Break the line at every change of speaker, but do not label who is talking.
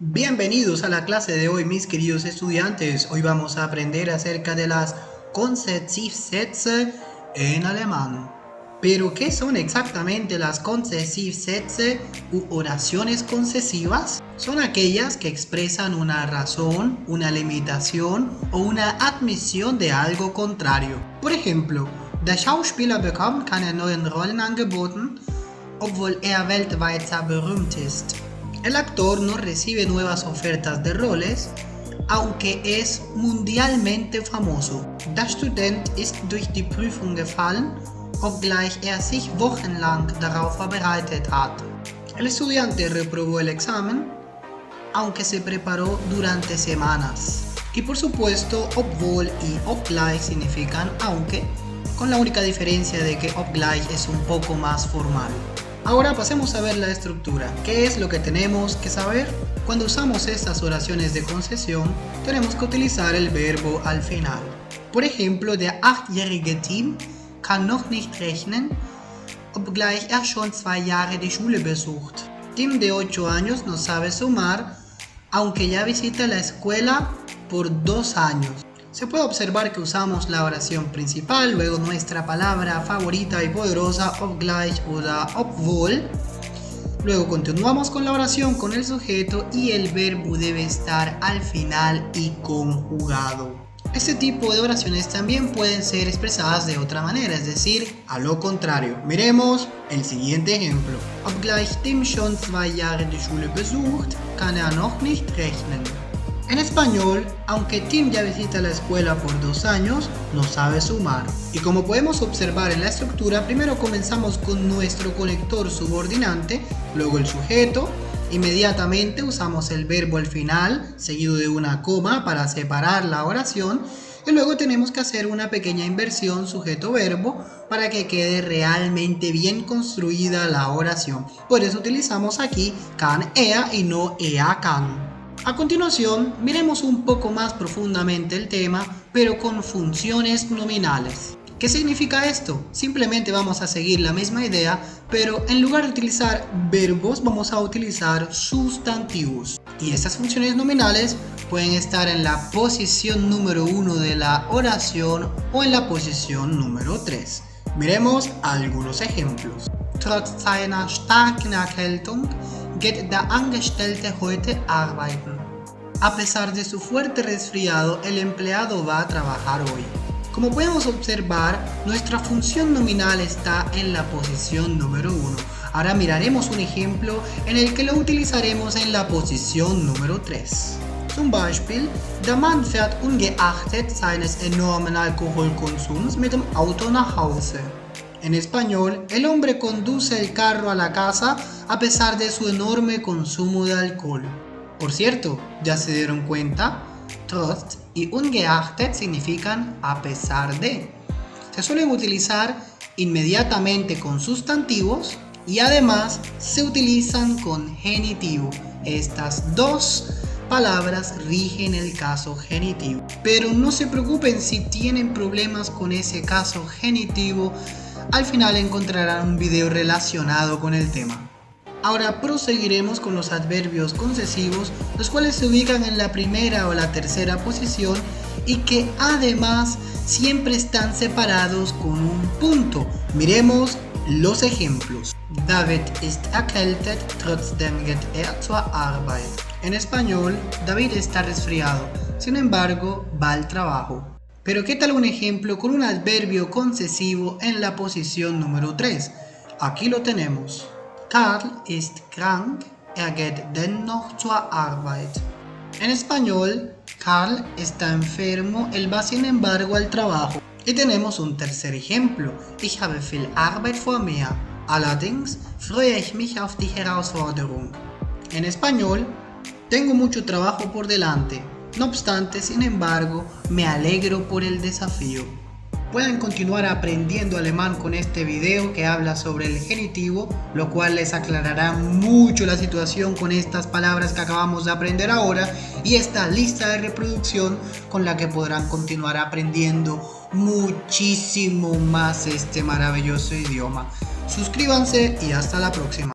Bienvenidos a la clase de hoy, mis queridos estudiantes. Hoy vamos a aprender acerca de las Konzessivsätze en alemán. Pero, ¿qué son exactamente las Konzessivsätze u oraciones concesivas? Son aquellas que expresan una razón, una limitación o una admisión de algo contrario. Por ejemplo, der Schauspieler bekommt keine neuen Rollen angeboten, obwohl er weltweit sehr berühmt ist. El actor no recibe nuevas ofertas de roles, aunque es mundialmente famoso. Der Student ist durch die Prüfung gefallen, obgleich er sich wochenlang darauf vorbereitet hat. El estudiante reprobó el examen, aunque se preparó durante semanas. Y por supuesto, obwohl y obgleich significan aunque, con la única diferencia de que obgleich es un poco más formal. Ahora pasemos a ver la estructura. ¿Qué es lo que tenemos que saber? Cuando usamos estas oraciones de concesión, tenemos que utilizar el verbo al final. Por ejemplo, der 8-jährige Tim kann noch nicht rechnen, obgleich er schon 2 Jahre die Schule besucht. Tim de 8 años no sabe sumar, aunque ya visita la escuela por 2 años. Se puede observar que usamos la oración principal, luego nuestra palabra favorita y poderosa, obgleich o obwohl. Luego continuamos con la oración con el sujeto y el verbo debe estar al final y conjugado. Este tipo de oraciones también pueden ser expresadas de otra manera, es decir, a lo contrario. Miremos el siguiente ejemplo. Obgleich Tim schon 2 Jahre die Schule besucht, kann er noch nicht rechnen. En español, aunque Tim ya visita la escuela por 2 años, no sabe sumar. Y como podemos observar en la estructura, primero comenzamos con nuestro conector subordinante, luego el sujeto, inmediatamente usamos el verbo al final, seguido de una coma para separar la oración, y luego tenemos que hacer una pequeña inversión sujeto-verbo para que quede realmente bien construida la oración. Por eso utilizamos aquí kann er y no er kann. A continuación, miremos un poco más profundamente el tema, pero con funciones nominales. ¿Qué significa esto? Simplemente vamos a seguir la misma idea, pero en lugar de utilizar verbos, vamos a utilizar sustantivos. Y estas funciones nominales pueden estar en la posición número 1 de la oración o en la posición número 3. Miremos algunos ejemplos. Trotz seiner starken Erkältung geht der Angestellte heute arbeiten. A pesar de su fuerte resfriado, el empleado va a trabajar hoy. Como podemos observar, nuestra función nominal está en la posición número 1. Ahora miraremos un ejemplo en el que lo utilizaremos en la posición número 3. Zum Beispiel, der Mann fährt ungeachtet seines enormen Alkoholkonsums mit dem Auto nach Hause. En español, el hombre conduce el carro a la casa a pesar de su enorme consumo de alcohol. Por cierto, ¿ya se dieron cuenta? Trotz y ungeachtet significan a pesar de. Se suelen utilizar inmediatamente con sustantivos y además se utilizan con genitivo. Estas dos palabras rigen el caso genitivo. Pero no se preocupen si tienen problemas con ese caso genitivo. Al final encontrarán un video relacionado con el tema. Ahora proseguiremos con los adverbios concesivos, los cuales se ubican en la primera o la tercera posición y que además siempre están separados con un punto. Miremos los ejemplos. David ist erkältet, trotzdem geht er zur Arbeit. En español, David está resfriado, sin embargo, va al trabajo. Pero ¿qué tal un ejemplo con un adverbio concesivo en la posición número 3? Aquí lo tenemos. Karl ist krank, geht dennoch zur Arbeit. En español, Karl está enfermo, él va sin embargo al trabajo. Y tenemos un tercer ejemplo. Ich habe viel Arbeit vor mir. Allerdings freue ich mich auf die Herausforderung. En español, tengo mucho trabajo por delante. No obstante, sin embargo, me alegro por el desafío. Pueden continuar aprendiendo alemán con este video que habla sobre el genitivo, lo cual les aclarará mucho la situación con estas palabras que acabamos de aprender ahora y esta lista de reproducción con la que podrán continuar aprendiendo muchísimo más este maravilloso idioma. Suscríbanse y hasta la próxima.